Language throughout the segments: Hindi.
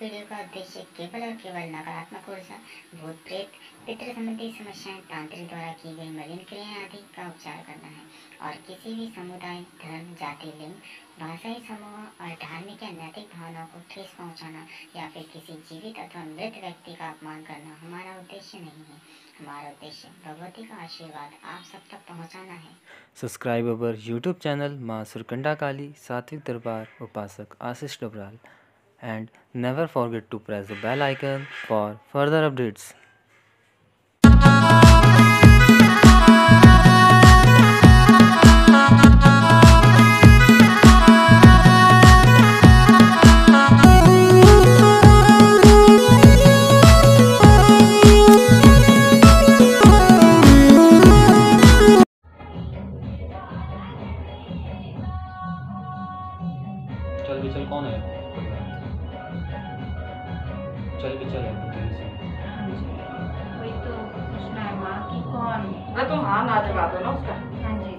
वीडियो का उद्देश्य केवल और केवल नकारात्मक ऊर्जा, भूत प्रेत, पितृ संबंधी समस्याएं, तांत्रिक द्वारा की गई मलिन क्रियाएं आदि का उपचार करना है और किसी भी समुदाय, धर्म, जाति, लिंग, भाषाई समूह और धार्मिक या नैतिक भावनाओं को ठेस पहुंचाना या फिर किसी जीवित अथवा मृत व्यक्ति का अपमान करना हमारा उद्देश्य नहीं है। हमारा उद्देश्य भगवती का आशीर्वाद आप सब तक पहुंचाना है। Subscribe our YouTube channel माँ सुरकंडा काली सात्विक दरबार उपासक आशीष Dabral and never forget to press the bell icon for further updates. चल भी चल, कौन है? चल भी चल वही तो पूछना है माँ कि कौन। अरे तुम हाँ ना जवाब दो ना उसका। हाँ जी।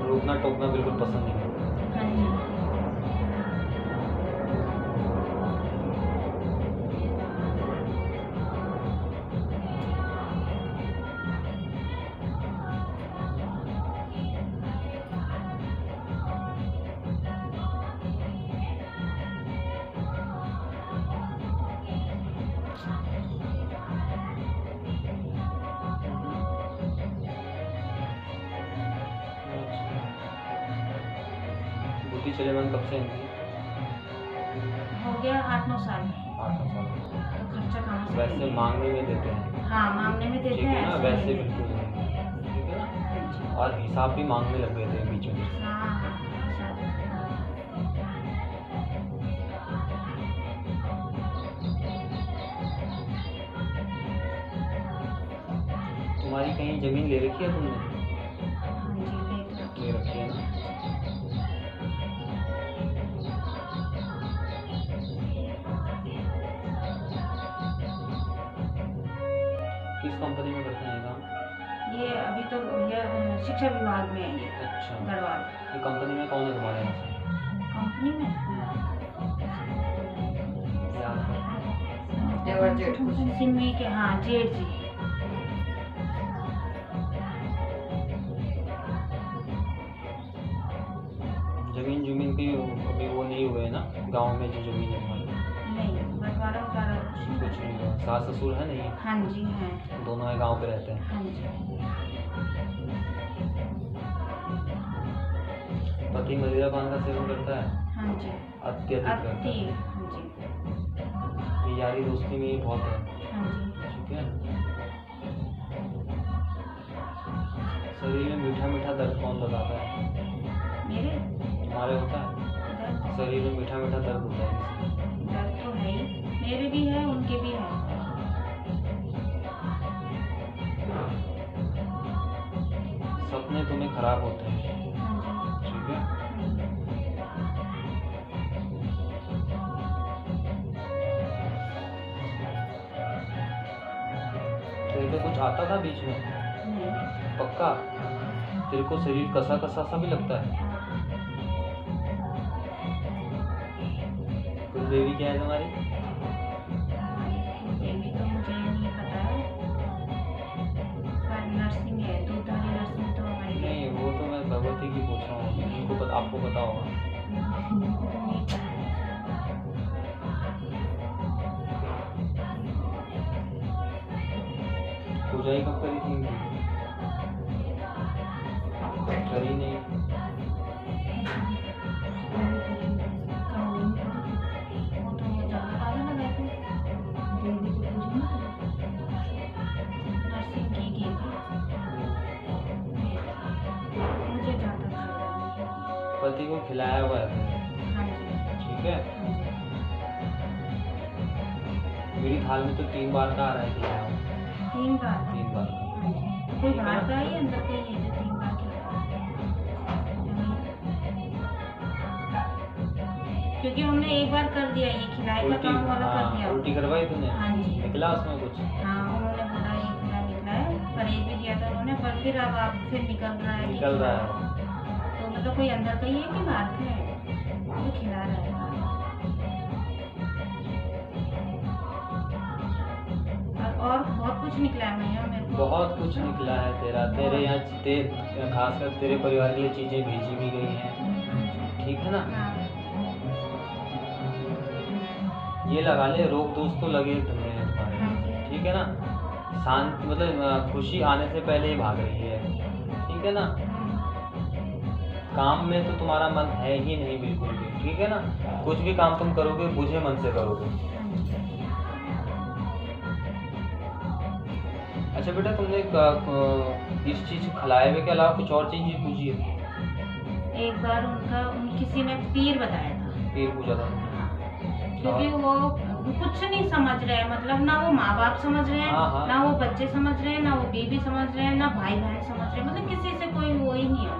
रोकना टोकना बिल्कुल पसंद नहीं है। हाँ जी। बुद्धि चले मन कब से इनकी? हो गया 8-9 साल। 8-9 साल। तो खर्चा कहाँ से वैसे करेंगे? मांगने में देते हैं। हाँ मांगने में देते ठीक हैं है ना, ऐसे वैसे नहीं बिल्कुल देते। नहीं। ठीक है ना, और हिसाब भी मांगने लग गए थे बीच में। हाँ हाँ तुम्हारी कहीं जमीन ले रखी है तुमने? जी ले रखी है ना। किस कंपनी में करते हैं काम? ये अभी तो भैया शिक्षा विभाग में है ये। अच्छा, गढ़वाल ये कंपनी में कौन है तुम्हारे यहाँ से? कंपनी में देवर जेठ सिमी के। हाँ जेठ जी। जमीन की अभी वो नहीं हुए ना गांव में, जो जमीन है हमारी? नहीं बंटवारा उतारा कुछ नहीं हुआ। सास ससुर है नहीं? हाँ जी हैं। दोनों है, गांव पे रहते हैं। हाँ जी। पति मदिरा पान का सेवन करता है? हाँ जी। अत्यधिक करता अति। है। हाँ जी। ये यारी दोस्ती में ये बहुत है। हाँ जी। ठीक है। शरीर में मीठा मीठा दर्द कौन बताता है? मेरे तुम्हारे होता है? दर्द शरीर में मीठा मीठा दर्द होता है? दर्द तो है ही, मेरे भी है उनके भी है। सपने तुम्हें खराब होते हैं। हाँ जी। ठीक है। तेरे को कुछ आता था बीच में? नहीं। पक्का? तेरे को शरीर कसा कसा सा भी लगता है? कुल देवी क्या है तुम्हारी? देवी तो मुझे नहीं पता है, पर नर्सिंग है, दूधारी नर्सिंग तो हमारी है। नहीं, वो तो मैं भगवती की पूछ रहा हूँ, इनको आपको पता होगा। नहीं पता है। पूजा ही कब करी थी इनकी? करी नहीं? वो तो वो ज़्यादा पागल है वैसे। देवी को पूजा नहीं करती। नर्सिंग की थी। मुझे ज़्यादा नहीं। पति को खिलाया हुआ है? हाँ जी। ठीक है। हाँ जी। मेरी थाल में तो 3 बार का आ रहा है खिलाया हुआ। 3 बार। 3 बार। हाँ जी। कोई बाहर का ही अंदर का ही है जो 3 बार खिलाया है। क्योंकि हमने एक बार कर दिया, ये खिलाए का उल्टी? काम वाला कर हाँ, दिया। उल्टी करवाई तूने? हाँ जी। निकला उसमें कुछ? हाँ उन्होंने बोला ये पूरा निकला है, परहेज भी दिया था उन्होंने, पर फिर अब आप फिर निकल रहा है। निकल रहा है। तो मतलब कोई अंदर का ही है कि बाहर का है? तो खिला रहा है। और बहुत कुछ निकला है भैया मेरे को। बहुत कुछ निकला है तेरा, तेरे यहाँ खासकर तेरे परिवार के लिए चीज़ें भेजी भी गई हैं, ठीक है ना। हाँ। ये लगा ले, रोग दोस्त तो लगे तुम्हें तुम्हारे, ठीक है ना। शांत मतलब खुशी आने से पहले ही भाग रही है, ठीक है ना। काम में तो तुम्हारा मन है ही नहीं बिल्कुल भी, ठीक है ना। कुछ भी काम तुम करोगे बुझे मन से करोगे। अच्छा बेटा, तुमने इस चीज खिलाए हुए के अलावा कुछ और चीज भी पूछी है? एक बार किसी ने पीर बताया था। पीर पूछा था? क्योंकि वो कुछ नहीं समझ रहे हैं, मतलब ना वो माँ बाप समझ रहे हैं, हाँ। ना वो बच्चे समझ रहे हैं, ना वो बीवी समझ रहे हैं, ना भाई बहन समझ रहे हैं, मतलब किसी से कोई वो ही नहीं है,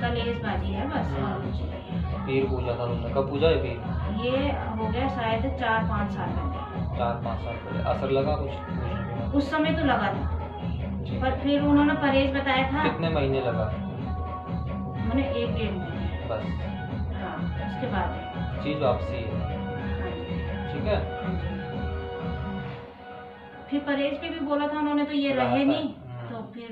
कलेशबाजी है बस, और कुछ नहीं है। पीर पूछा था तुमने? कब पूछा है पीर? ये हो गया शायद 4-5 साल पहले। 4-5 साल पहले। असर लगा कुछ? उस समय तो लगा था, पर फिर उन्होंने परहेज बताया था। कितने महीने लगा? मैंने 1-1.5 महीने बस। हाँ, उसके बाद चीज वापसी है, ठीक है। फिर परहेज पे भी बोला था उन्होंने, तो ये रहे नहीं, हाँ। तो फिर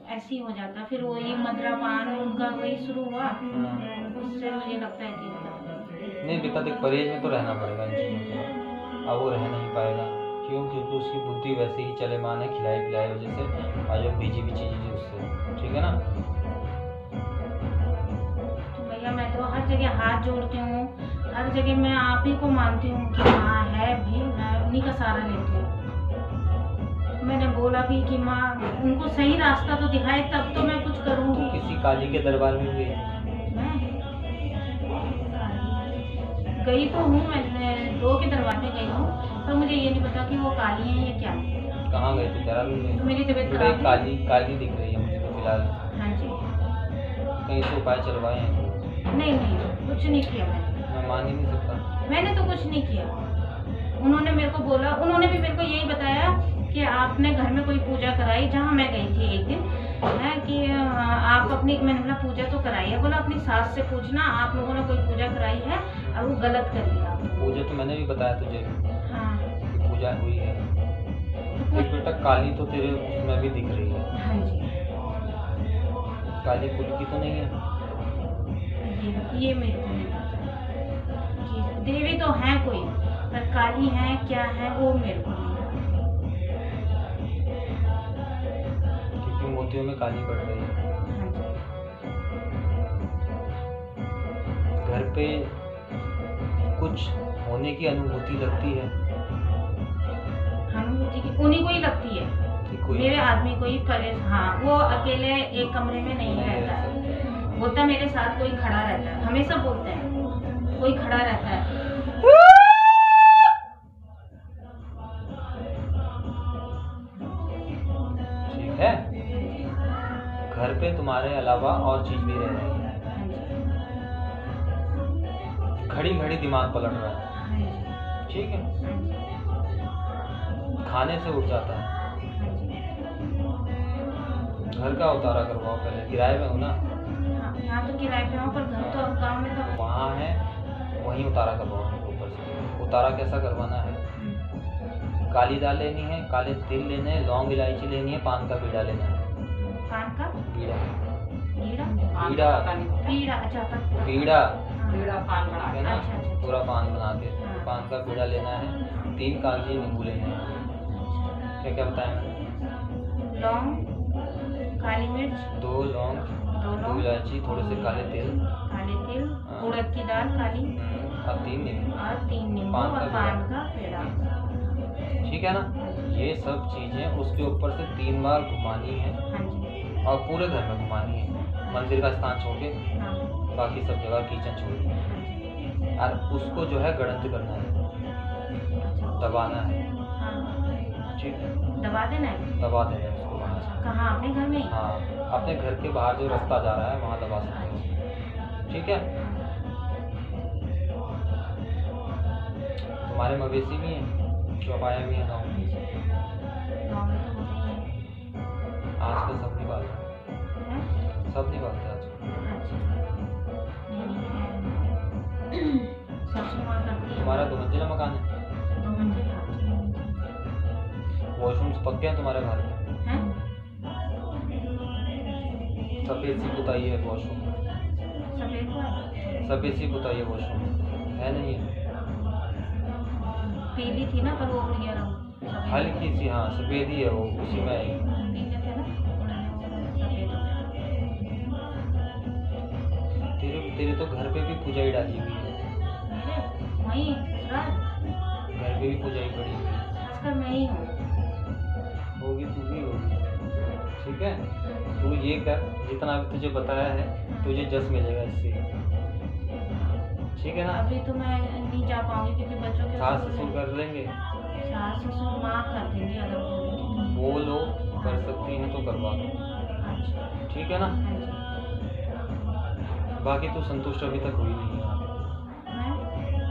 ऐसे ही हो जाता। फिर वही मद्रापान उनका वही शुरू हुआ, उससे मुझे लगता है कि नहीं बेटा देख, परहेज में तो रहना पड़ेगा इन चीज़ों से। अब वो रह नहीं पाएगा, क्यों? क्योंकि उसकी बुद्धि वैसे ही चले मान है, खिलाई पिलाई वजह से, और जो बीजी भी चीज़ है उससे, ठीक है ना। तो भैया मैं तो हर जगह हाथ जोड़ती हूँ, हर जगह मैं आप ही को मानती हूँ कि माँ है भी, मैं उन्हीं का सहारा लेती हूँ। मैंने बोला भी कि माँ उनको सही रास्ता तो दिखाए तब तो मैं कुछ करूँगी। किसी काली के दरबार में गई? मैं गई तो हूँ, मैं 2 के दरबार में गई हूँ, पर मुझे ये नहीं पता कि वो काली है या क्या। कहाँ गई थी? देहरादून गई? मेरी तबीयत बेटा खराब है। काली दिख रही है मुझे तो फिलहाल। हाँ जी। कहीं से उपाय चलवाए हैं? नहीं कुछ नहीं किया मैंने। मैं मान ही नहीं सकता। मैंने तो कुछ नहीं किया। उन्होंने मेरे को बोला, उन्होंने भी मेरे को यही बताया कि आपने घर में कोई पूजा कराई, जहाँ मैं गई थी एक दिन, है कि आप अपनी, मैंने बोला पूजा तो कराई है, बोला अपनी सास से पूछना आप लोगों ने कोई पूजा कराई है और वो गलत कर दिया। पूजा तो मैंने भी बताया तुझे, हाँ। कि पूजा हुई है। एक बेटा काली तो तेरे उसमें भी दिख रही है। हाँ जी। काली कुल की तो नहीं है? ये मेरे को नहीं पता कि देवी तो है कोई, पर काली है क्या है वो मेरे को नहीं पता। क्योंकि मोतियों में काली पड़ रही है। हाँ जी। घर पे कुछ होने की अनुभूति लगती है? अनुभूति की उन्हीं को ही लगती है, कि कोई मेरे आदमी को ही परेश। हाँ, वो अकेले एक कमरे में नहीं रहता है, बोलता मेरे साथ कोई खड़ा रहता है, हमेशा बोलते हैं कोई खड़ा रहता है। ठीक है। घर पे तुम्हारे अलावा और चीज भी रह रही है, घड़ी घड़ी दिमाग पलट रहा है, ठीक है। खाने से उठ जाता है। घर का उतारा करवाओ पहले, किराए में हो ना? यहाँ तो किराए पे हूँ, पर घर तो अब गाँव में तो वहाँ है, वहीं उतारा करवाओ ऊपर से। उतारा कैसा करवाना है? काली दाल लेनी है, काले तिल लेने हैं, लौंग इलायची लेनी है, पान का बीड़ा लेना है। पान का बीड़ा? बीड़ा बीड़ा बीड़ा, अच्छा पर बीड़ा बीड़ा पान बना है ना, अच्छा। पूरा पान बना के हाँ। पान का बीड़ा लेना है। 3 कागजी नींबू लेने हैं। क्या क्या बताया मैंने? लौंग, काली मिर्च, 2 लौंग, 2 इलायची, थोड़े से काले तिल, काले तिल, हाँ। उड़द की दाल काली, और 3 नींबू, और 3 नींबू पान और का पान का पेड़ा। ठीक है ना। ये सब चीजें उसके ऊपर से 3 बार घुमानी है, हाँ जी। और पूरे घर में घुमानी है, मंदिर का स्थान छोड़ के, हाँ। बाकी सब जगह किचन छोड़ के। और उसको जो है गड़ंत करना है, दबाना है, हाँ। ठीक है। दबा देना है। दबा देना है उसको वहाँ से। कहाँ, अपने घर में ही? हाँ, अपने घर के बाहर जो रास्ता जा रहा है वहाँ दबा सकते हो, ठीक है। तुम्हारे मवेशी भी हैं, चौपाया भी है गाँव में? गाँव में तो होते ही हैं। आजकल सब नहीं पालते, हैं? सब नहीं पालते आजकल। सासू माँ करती है। तुम्हारा 2 मंजिला मकान है? 2 मंजिल। पक्के हैं तुम्हारे घर में? हैं? सफेद सी पुताई है वॉशरूम में, सफेद को है? सफेद सी पुताई है वॉशरूम में, है नहीं है? पीली थी ना पर वो उड़ गया रंग सफेद। हल्की सी, हाँ सफेद ही है वो, उसी में है। पीले थे ना सफेद हो गया। तेरे तो घर पे भी पूजाई डाली हुई है, मेरे वहीं ससुराल घर पे भी पूजाई पड़ी हुई है। खासकर मैं ही हूँ। होगी, तू भी होगी। ठीक है, तू ये कर, जितना भी तुझे बताया है तुझे जस मिलेगा इससे, ठीक है ना? अभी तो मैं नहीं जा पाऊंगी क्योंकि बच्चों के सास स्कूल ससुर है। कर लेंगे, सास ससुर माफ कर देंगे अगर बोलेंगे तो। वो लोग कर सकती हैं तो करवा दो, अच्छा, ठीक है ना? हाँ जी। बाकी तू संतुष्ट अभी तक हुई नहीं है, मैं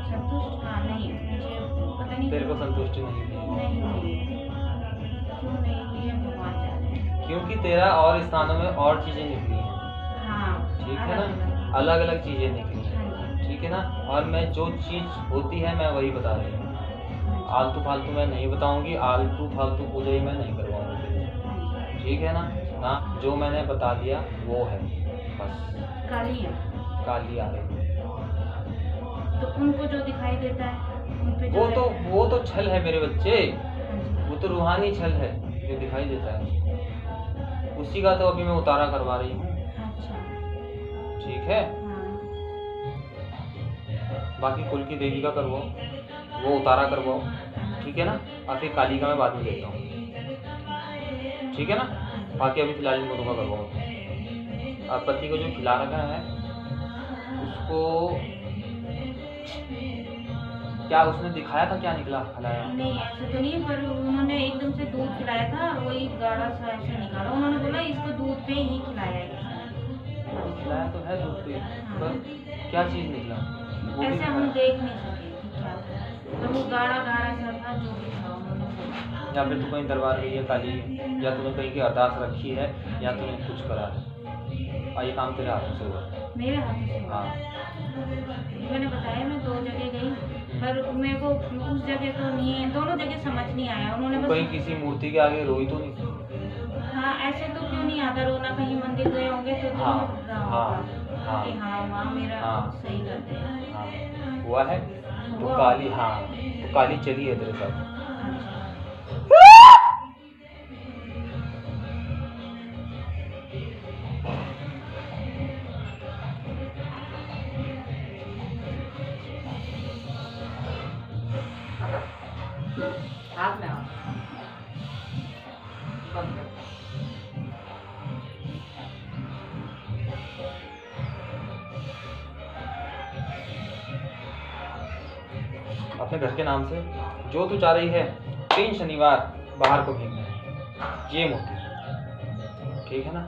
संतुष्ट हाँ नहीं, मुझे पता नहीं तेरे को क्यों संतुष्टि नहीं हुई है। नहीं हुई है। क्यों नहीं हुई है भगवान जाने। क्योंकि तेरा और स्थानों में और चीजें निकली हैं, हाँ ठीक है अलग ना? अलग। अलग अलग चीजें निकली हैं, हाँ जी, ठीक है ना? और मैं जो चीज होती है मैं वही बता रही हूँ, हाँ आलतू फालतू मैं नहीं बताऊंगी, आलतू फालतू पूजा ही मैं नहीं करवाऊंगी तेरे से, जी। ठीक है ना? ना, जो मैंने बता दिया वो है, बस। काली है काली आ रही है, तो उनको जो दिखाई देता है उन पे जो है- वो तो छल है मेरे बच्चे, हाँ जी, वो तो रूहानी छल है जो दिखाई देता है, उसी का तो अभी मैं उतारा करवा रही हूँ, अच्छा ठीक है? हाँ बाकी कुल की देवी का करवाओ, वो उतारा करवाओ, ठीक है ना? और फिर काली का मैं बाद में देखता हूँ, ठीक है ना? बाकी अभी फिलहाल इन दोनों का करवाओ। आप पति को जो खिला रखा है उसको क्या उसने दिखाया था, क्या निकला खिलाया? नहीं ऐसे तो नहीं, पर उन्होंने एकदम से दूध खिलाया था, वही गाढ़ा सा ऐसे निकाला। उन्होंने बोला इसको दूध पे ही खिलाया है। खिलाया तो है दूध पे, पर क्या चीज़ निकला वो भी ऐसे हम बताया। देख नहीं सके कि क्या था, तो वो गाढ़ा गाढ़ा सा था जो भी था उन्होंने बोला। या फिर तू कहीं दरबार गई है काली है, या तूने कहीं की अरदास रखी है, या तूने कुछ करा है, और ये काम तेरे हाथों से हुआ है। मेरे हाथ से हुआ। हाँ, मैंने बताया मैं 2 जगह गई, पर मेरे को उस जगह तो नहीं है, दोनों जगह समझ नहीं आया। उन्होंने तू कहीं बस किसी मूर्ति के आगे रोई तो नहीं? हाँ ऐसे तो क्यों नहीं आता रोना, कहीं मंदिर गए होंगे तो हाँ, रो रहा हाँ, होगा हाँ। कि हाँ माँ मेरा हाँ। सही कर दे। हाँ, हुआ है तो हुआ। काली, हाँ तो काली चली है तेरे साथ। हाथ में आओ, बंद कर। अपने घर के नाम से जो तू चाह रही है 3 शनिवार बाहर को भीगना है, ये मोती, ठीक है ना?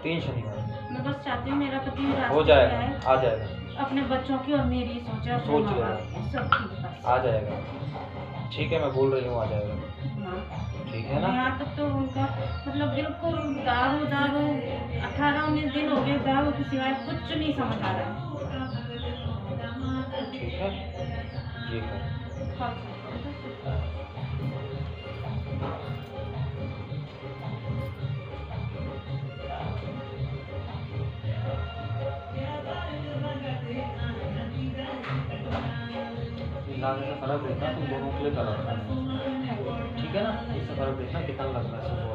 3 शनिवार मैं बस चाहती हूँ मेरा पति रास्ते हो पे जाएगा, आए, आ जाएगा, अपने बच्चों की और मेरी सोचे, अपने सोच माँ ले। बाप की, सब ठीक बस। आ जाएगा, ठीक है? मैं बोल रही हूँ आ जाएगा, हाँ। ठीक है ना? यहाँ तक तो उनका मतलब बिल्कुल दारू दारू 18-19 दिन हो गए, दारू के सिवाय कुछ नहीं समझ आ रहा है। ठीक है, ये कर। इलाज से फर्क देखना, तुम दोनों के लिए करा, ठीक है ना? इससे फर्क देखना कितना लग रहा है सुबह